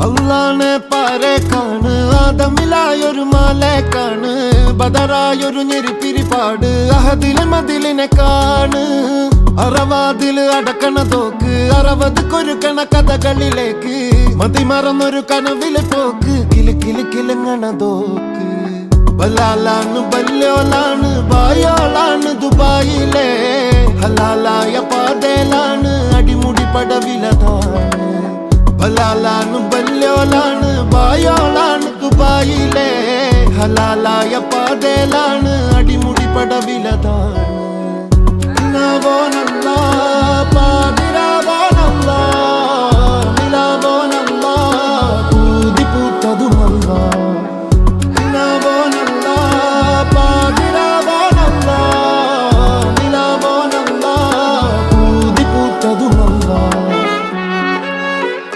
അള്ളാനെ പാരേക്കാണ് ആദമിലായൊരു മാലേക്കാണ് ബദറായൊരു ഞെരിപ്പിരിപ്പാട് അഹദിലെ മതിലിനെ കാണ് അറവാതില് അടക്കണ തോക്ക് 60 കൊരുക്കണ കഥകളിലേക്ക് മതിമറന്നൊരു കനവിലെ പോക്ക് കിലി കിലി കിലങ്ങണ തോക്ക് ബലാലാണ് ബല്യോലാണ് ബായോളാണ് ദുബായിലെ ഹലാലായ പാതയിലാണ് അടിമുടി പടവിലതാണ് ബലാലാണ് ബല്യോലാണ് ബായോളാണ് ദുബായിലെ ഹലാലായ പാതയിലാണ് അടിമുടി പടവിലതാണ്